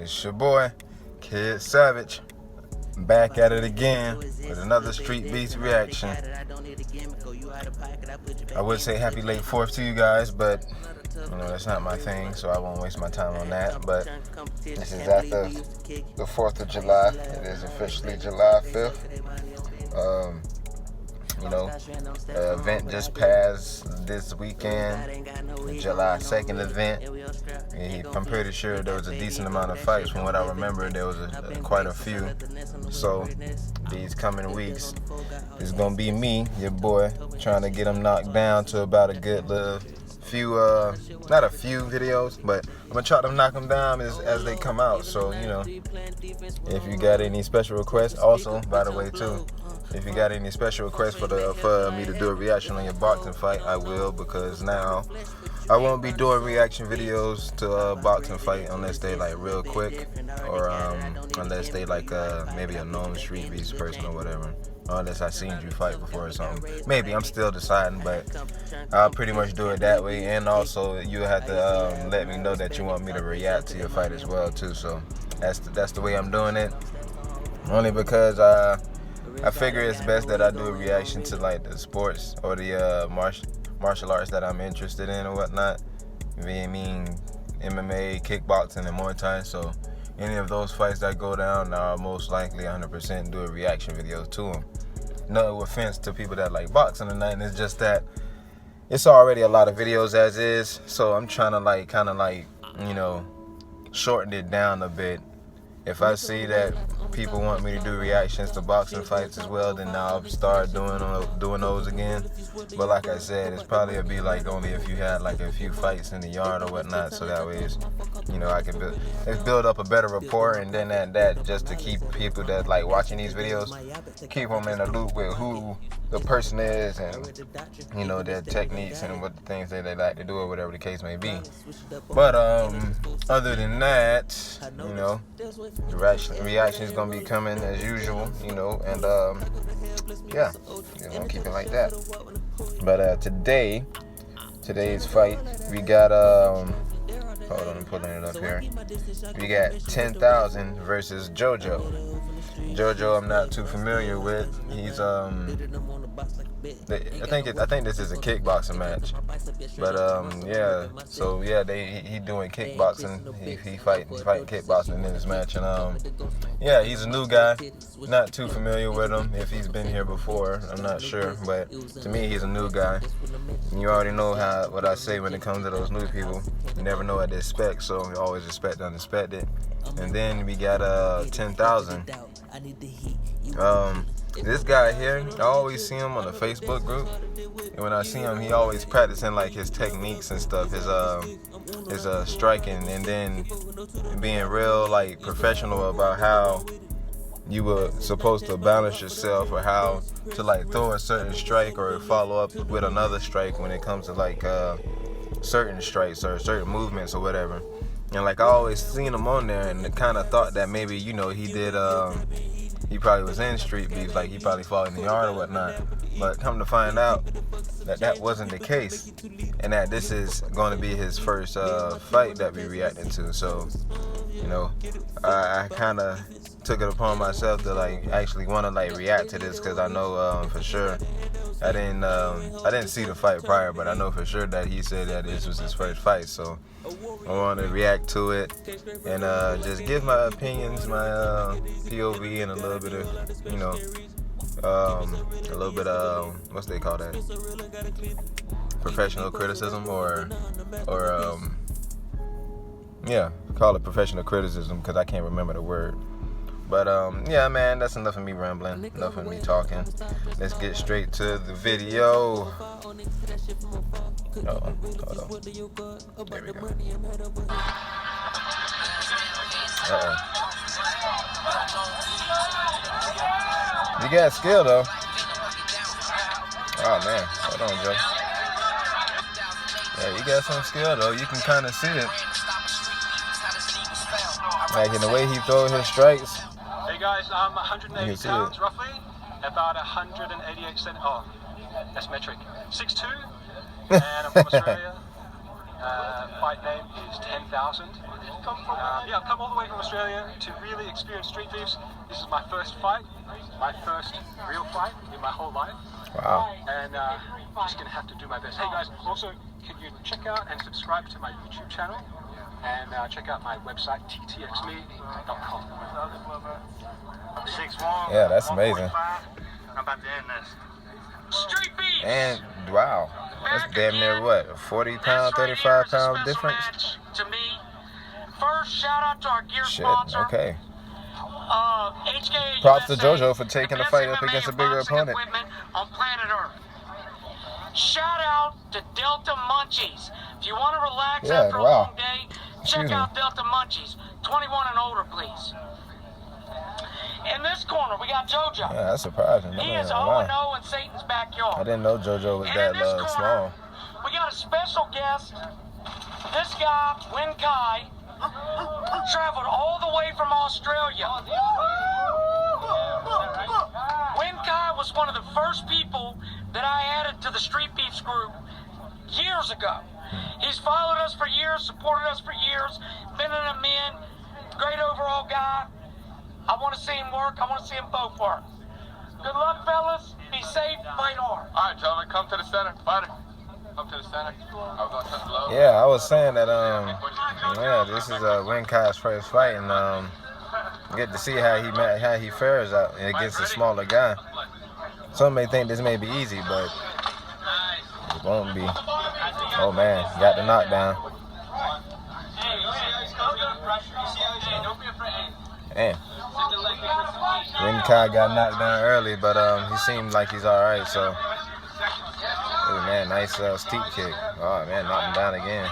It's your boy, Kid Savage, back at it again with another Street Beats reaction. I would say happy late 4th to you guys, but you know that's not my thing, so I won't waste my time on that. But this is after the 4th of July. It is officially July 5th. The event just passed this weekend, the July 2nd event. I'm pretty sure there was a decent amount of fights. From what I remember, there was quite a few. So these coming weeks, it's going to be me, your boy, trying to get them knocked down to about a good little few, not a few videos, but I'm going to try to knock them down as they come out. So, you know, if you got any special requests, also, by the way, too, if you got any special requests for me to do a reaction on your boxing fight, I will, because now I won't be doing reaction videos to a boxing fight unless they like real quick, or unless they like maybe a known Street Beats person or whatever, or unless I seen you fight before or something. Maybe, I'm still deciding, but I'll pretty much do it that way. And also you have to let me know that you want me to react to your fight as well too. So that's the way I'm doing it, only because I figure it's best that I do a reaction to like the sports or the martial arts that I'm interested in or whatnot. I mean MMA, kickboxing, and Muay Thai. So any of those fights that go down, I'll most likely 100% do a reaction video to them. No offense to people that like boxing or nothing. It's just that it's already a lot of videos as is. So I'm trying to kind of shorten it down a bit. If I see that people want me to do reactions to boxing fights as well, then I'll start doing those again. But like I said, it's probably be like only if you had like a few fights in the yard or whatnot, so that way it's, I can build up a better rapport, and then that just to keep people that like watching these videos, keep them in the loop with who the person is, and their techniques and what the things that they like to do or whatever the case may be. But other than that, the reaction is gonna be coming as usual, and yeah, we're gonna keep it like that. But today's fight, we got hold on, I'm pulling it up here. We got 10,000 versus JoJo. JoJo, I'm not too familiar with. He's I think this is a kickboxing match. But he doing kickboxing. He fighting kickboxing in this match, and he's a new guy. Not too familiar with him. If he's been here before, I'm not sure. But to me, he's a new guy. You already know what I say when it comes to those new people. You never know what to expect, so you always expect the unexpected. And then we got 10,000. This guy here, I always see him on the Facebook group, and when I see him, he always practicing like his techniques and stuff, his striking, and then being real like professional about how you were supposed to balance yourself, or how to like throw a certain strike or follow up with another strike when it comes to like certain strikes or certain movements or whatever. And like I always seen him on there, and kind of thought that maybe he did he probably was in Street Beats, like he probably fought in the yard or whatnot. But come to find out that wasn't the case, and that this is going to be his first fight that we reacting to. So, I kind of took it upon myself to like actually want to like react to this, because I know for sure I didn't see the fight prior, but I know for sure that he said that this was his first fight. So I want to react to it and just give my opinions, my POV, and a little bit of what's they call that? Professional criticism, or call it professional criticism, because I can't remember the word. But yeah, man, that's enough of me rambling, enough of me talking. Let's get straight to the video. Hold on. There we go. You got skill though. Oh man, hold on, Joe. Yeah, you got some skill though. You can kind of see it, like in the way he throws his strikes. Hey guys, I'm 180 pounds roughly, about 188 centimeters. Oh, that's metric. 6'2", and I'm from Australia. fight name is 10,000. Yeah, I've come all the way from Australia to really experience street beefs. This is my first fight, my first real fight in my whole life. Wow. And I'm just going to have to do my best. Hey guys, also, can you check out and subscribe to my YouTube channel? And check out my website, ttxme.com. Yeah, that's amazing. I'm about to end this. Street beefs! And wow, that's damn near what, a 40 pound, 35 pound difference? To me, first shout out to our gear Shit, sponsor. okay. HK Props to USA, JoJo for taking the fight up against a bigger opponent. On planet Earth. Shout out to Delta Munchies. If you want to relax after a long day, check out Delta Munchies. 21 and older, please. In this corner, we got JoJo. Yeah, that's surprising. He is 0-0 in Satan's backyard. I didn't know JoJo was that small. We got a special guest. This guy, Win Kai, traveled all the way from Australia. Win Kai was one of the first people that I added to the Street Beefs group years ago. He's followed us for years, supported us for years, been in a men, great overall guy. I want to see him work. I want to see them both work. Good luck, fellas. Be safe. Fight hard. All right, gentlemen, come to the center. Fighter, come to the center. Yeah, I was saying that, yeah, this is Win Kai's first fight, and get to see how he fares out against a smaller guy. Some may think this may be easy, but it won't be. Oh man, got the knockdown. Man. Win Kai got knocked down early, but he seemed like he's all right. So, oh man, nice steep kick. Oh man, knocked him down again.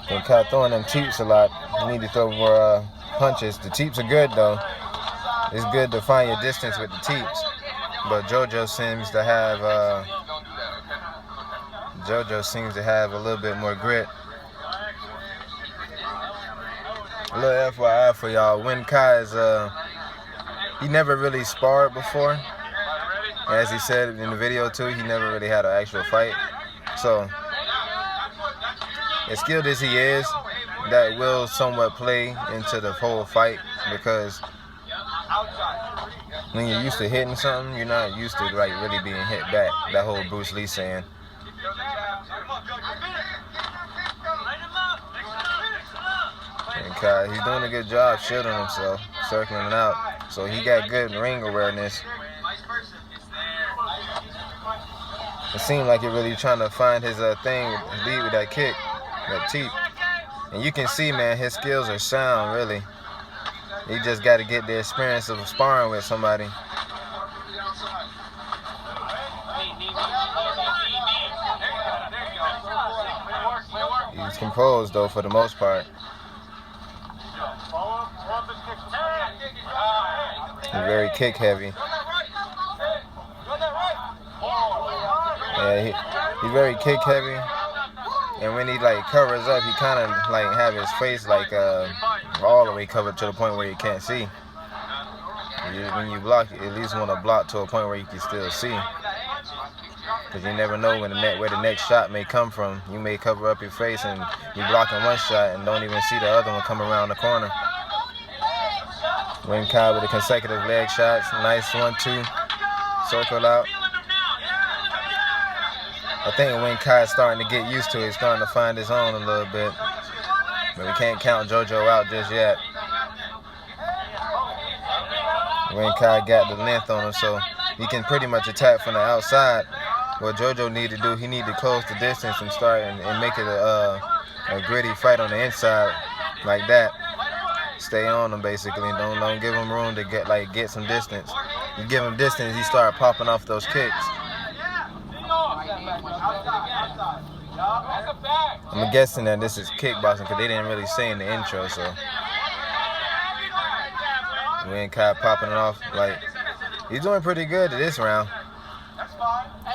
Win Kai throwing them teeps a lot. You need to throw more punches. The teeps are good though. It's good to find your distance with the teeps, but JoJo seems to have a little bit more grit. A little FYI for y'all, Win Kai is he never really sparred before. As he said in the video too, he never really had an actual fight. So as skilled as he is, that will somewhat play into the whole fight, because when you're used to hitting something, you're not used to like really being hit back. That whole Bruce Lee saying. And Kai, he's doing a good job shielding himself, circling it out. So he got good ring awareness. It seemed like he's really trying to find his thing, lead with that kick, that teep. And you can see, man, his skills are sound, really. He just got to get the experience of sparring with somebody. He's composed, though, for the most part. He's very kick heavy. Yeah, he's very kick heavy. And when he like covers up, he kind of like have his face like all the way covered to the point where you can't see. When you block, you at least want to block to a point where you can still see. Because you never know when where the next shot may come from. You may cover up your face and you're blocking one shot and don't even see the other one come around the corner. Win Kai with the consecutive leg shots. Nice 1-2. Circle out. I think Win Kai is starting to get used to it. He's starting to find his own a little bit. But we can't count JoJo out just yet. Win Kai got the length on him, so he can pretty much attack from the outside. What JoJo need to do, he need to close the distance and start and make it a gritty fight on the inside like that. Stay on him basically. Don't give him room to get some distance. You give him distance, he start popping off those kicks. I'm guessing that this is kickboxing because they didn't really say in the intro, so Win Kai popping it off. Like, he's doing pretty good this round.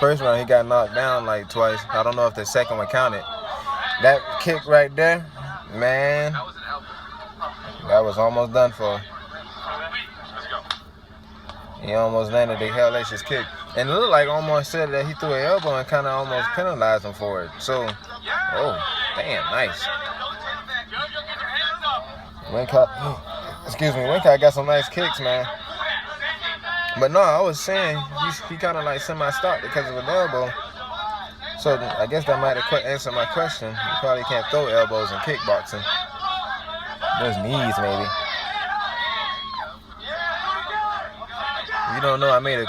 First round he got knocked down like twice. I don't know if the second one counted. That kick right there, man, that was almost done for. He almost landed the hellacious kick. And it looked like almost said that he threw an elbow and kind of almost penalized him for it. So, oh, damn, nice. Winkai got some nice kicks, man. But no, I was saying he kind of like semi-stopped because of an elbow. So I guess that might have answered my question. You probably can't throw elbows in kickboxing. Those knees, maybe. You don't know, I made a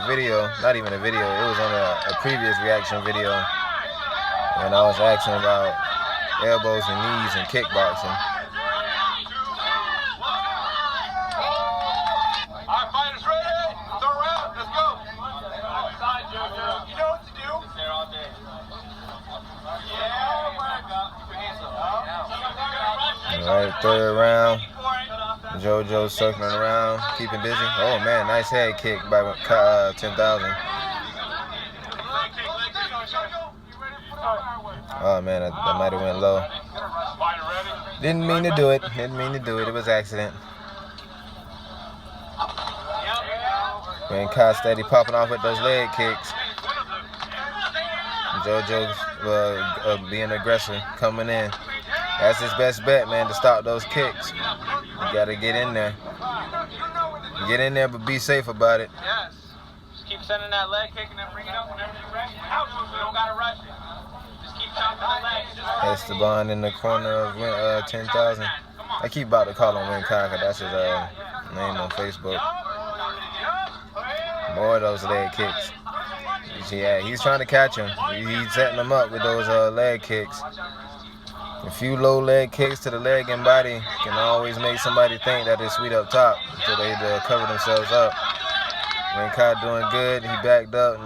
video, not even a video, it was on a previous reaction video. And I was asking about elbows and knees in kickboxing. Alright, fighters ready? Throw around, let's go. Outside, JoJo. You know what to do. There all day. Alright, third round. JoJo circling around, keeping busy. Oh man, nice head kick by 10,000. Oh man, that might have went low. Didn't mean to do it. It was accident. And Kai steady popping off with those leg kicks. JoJo being aggressive, coming in. That's his best bet, man, to stop those kicks. You gotta get in there. Get in there, but be safe about it. Yes. Just keep sending that leg kick and then bring it up whenever you're ready. Out, you don't gotta rush it. Just keep chopping the legs. Esteban in the corner of 10,000. I keep about to call him Winkai because that's his name on Facebook. More of those leg kicks. Yeah, he's trying to catch him. He's setting him up with those leg kicks. A few low leg kicks to the leg and body can always make somebody think that they're sweet up top until they cover themselves up. Winkai doing good. He backed up.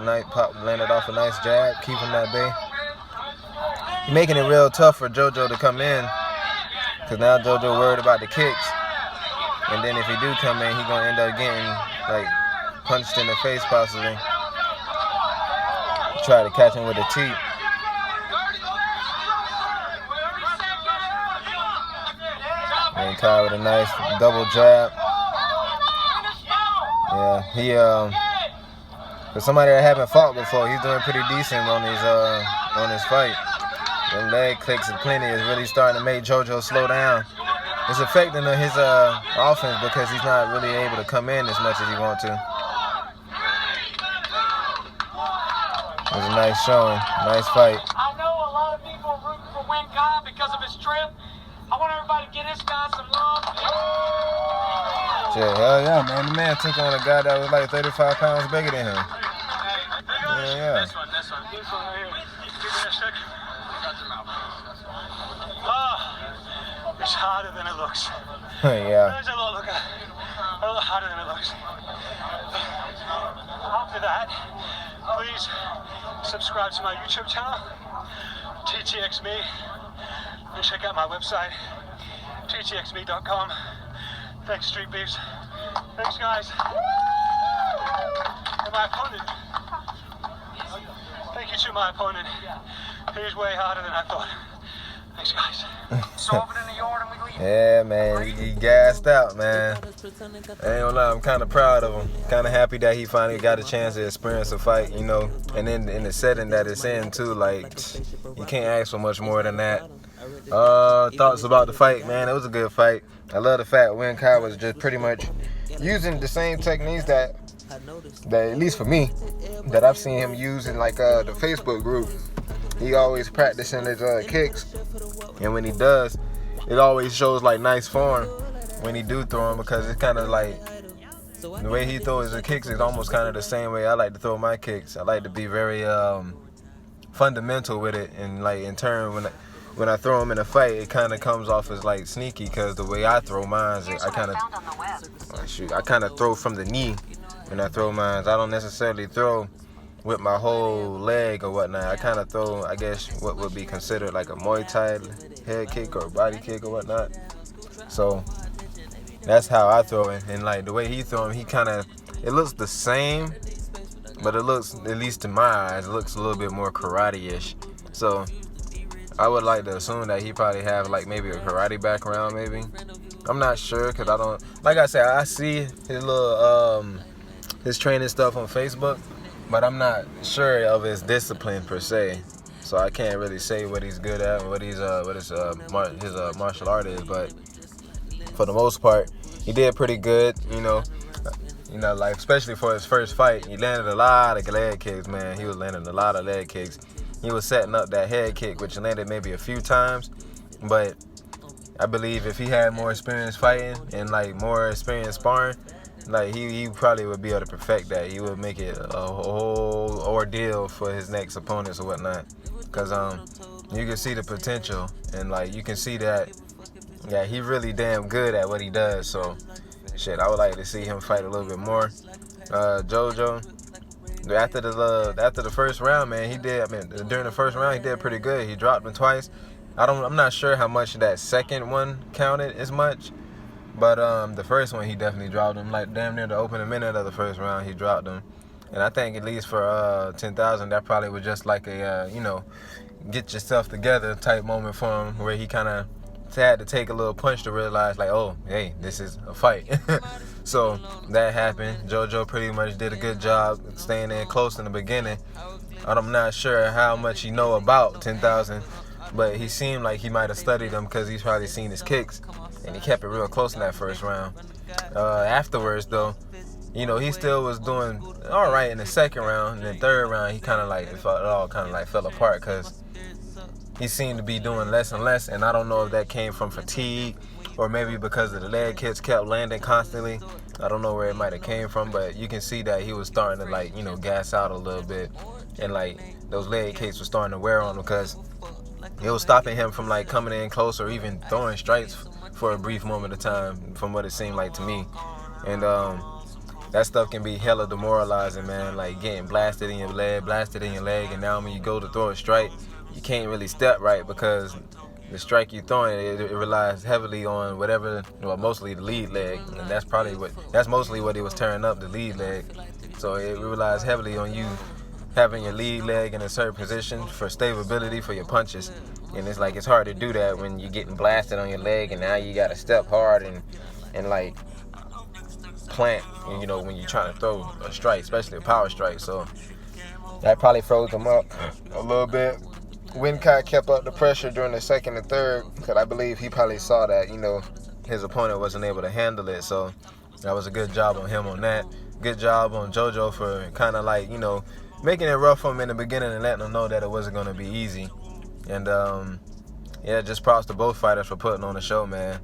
Landed off a nice jab, keeping that bay. He's making it real tough for JoJo to come in because now JoJo worried about the kicks. And then if he do come in, he's going to end up getting like punched in the face possibly. Try to catch him with a teep. Winkai with a nice double jab. Yeah, for somebody that haven't fought before, he's doing pretty decent on his fight. The leg clicks and plenty is really starting to make JoJo slow down. It's affecting his offense because he's not really able to come in as much as he wants to. It was a nice showing, nice fight. I know a lot of people are rooting for Winkai because of his trip. I want everybody to get this guy some love. Yeah, hell yeah, man. The man took on a guy that was like 35 pounds bigger than him. Yeah. This one right here. Give me a second. Oh, it's harder than it looks. Yeah. It's a lot harder than it looks. After that, please subscribe to my YouTube channel, TTXme, and check out my website, ttxme.com. Thanks, Street Beefs. Thanks, guys. And my opponent. Thank you to my opponent. He's way harder than I thought. Thanks, guys. Yeah, man, he gassed out, man. I ain't gonna lie, I'm kind of proud of him. Kind of happy that he finally got a chance to experience a fight, you know. And then in the setting that it's in, too, like, you can't ask for much more than that. Thoughts about the fight, man. It was a good fight. I love the fact Winkai was just pretty much using the same techniques that at least for me, that I've seen him use in, like, the Facebook group. He always practicing his kicks. And when he does, it always shows like nice form when he do throw them, because it's kind of like the way he throws his kicks is almost kind of the same way I like to throw my kicks. I like to be very fundamental with it, and like in turn when I throw them in a fight, it kind of comes off as like sneaky, because the way I throw mine, I kind of throw from the knee when I throw mine. I don't necessarily throw with my whole leg or whatnot. I kind of throw, I guess, what would be considered like a Muay Thai head kick or body kick or whatnot. So that's how I throw it. And like the way he throw him, he kind of, it looks the same, but it looks, at least to my eyes, it looks a little bit more karate-ish. So I would like to assume that he probably have like maybe a karate background, maybe. I'm not sure, because I don't, like I said, I see his little his training stuff on Facebook, but I'm not sure of his discipline per se. So I can't really say what he's good at, what his martial art is. But for the most part, he did pretty good. Like especially for his first fight, he landed a lot of leg kicks, man. He was landing a lot of leg kicks. He was setting up that head kick, which landed maybe a few times, but I believe if he had more experience fighting and like more experience sparring, like he probably would be able to perfect that. He would make it a whole ordeal for his next opponents or whatnot. Cause you can see the potential, and like you can see that he really damn good at what he does. So shit, I would like to see him fight a little bit more. JoJo, after the first round, man, during the first round he did pretty good. He dropped him twice. I'm not sure how much that second one counted as much, but the first one he definitely dropped him. Like damn near the opening minute of the first round, he dropped him. And I think at least for 10,000, that probably was just like a get yourself together type moment for him, where he kind of had to take a little punch to realize like, oh, hey, this is a fight. So that happened. JoJo pretty much did a good job staying in close in the beginning. I'm not sure how much he know about 10,000, but he seemed like he might have studied him because he's probably seen his kicks, and he kept it real close in that first round. Afterwards, though, he still was doing all right in the second round. In the third round, he kind of like it all kind of like fell apart because he seemed to be doing less and less, and I don't know if that came from fatigue or maybe because of the leg kicks kept landing constantly. I don't know where it might have came from, but you can see that he was starting to like gas out a little bit, and like those leg kicks were starting to wear on him because it was stopping him from like coming in close or even throwing strikes for a brief moment of time, from what it seemed like to me. And that stuff can be hella demoralizing, man. Like getting blasted in your leg, and now when you go to throw a strike, you can't really step right because the strike you're throwing, it relies heavily on mostly the lead leg, and that's mostly what he was tearing up, the lead leg. So it relies heavily on you having your lead leg in a certain position for stability for your punches, and it's hard to do that when you're getting blasted on your leg, and now you got to step hard and like plant, when you're trying to throw a strike, especially a power strike. So that probably froze him up a little bit. Winkai kept up the pressure during the second and third because I believe he probably saw that, his opponent wasn't able to handle it. So that was a good job on him on that. Good job on JoJo for kind of like, making it rough for him in the beginning and letting him know that it wasn't going to be easy. And, just props to both fighters for putting on the show, man.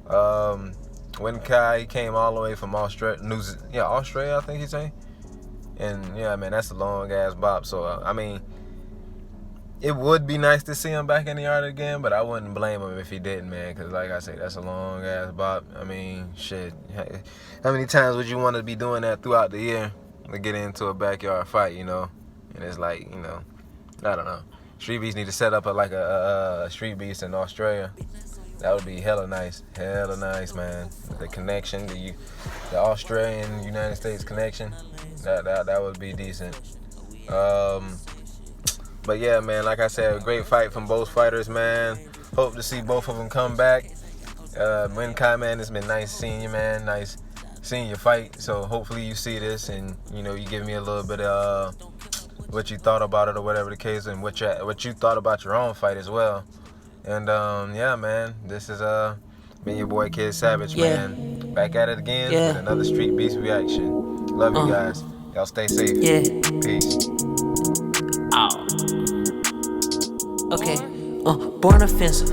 Winkai came all the way from Australia, Australia, I think he's saying. And, yeah, man, that's a long-ass bop. So, it would be nice to see him back in the yard again, but I wouldn't blame him if he didn't, man, because like I say, that's a long-ass bop. Shit. How many times would you want to be doing that throughout the year to get into a backyard fight, And it's like, I don't know. Street Beast need to set up a Street Beast in Australia. That would be hella nice, man. The connection, the Australian United States connection, that would be decent. But yeah, man, like I said, a great fight from both fighters, man. Hope to see both of them come back. Winkai, man, it's been nice seeing you, man. Nice seeing your fight. So hopefully you see this and, you give me a little bit of what you thought about it or whatever the case, and what you thought about your own fight as well. And, yeah, man, this is been your boy Kid Savage, man. Back at it again with another Street Beast reaction. Love you guys. Y'all stay safe. Peace. Okay, born offensive,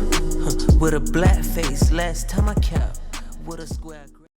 with a black face. Last time I kept with a square.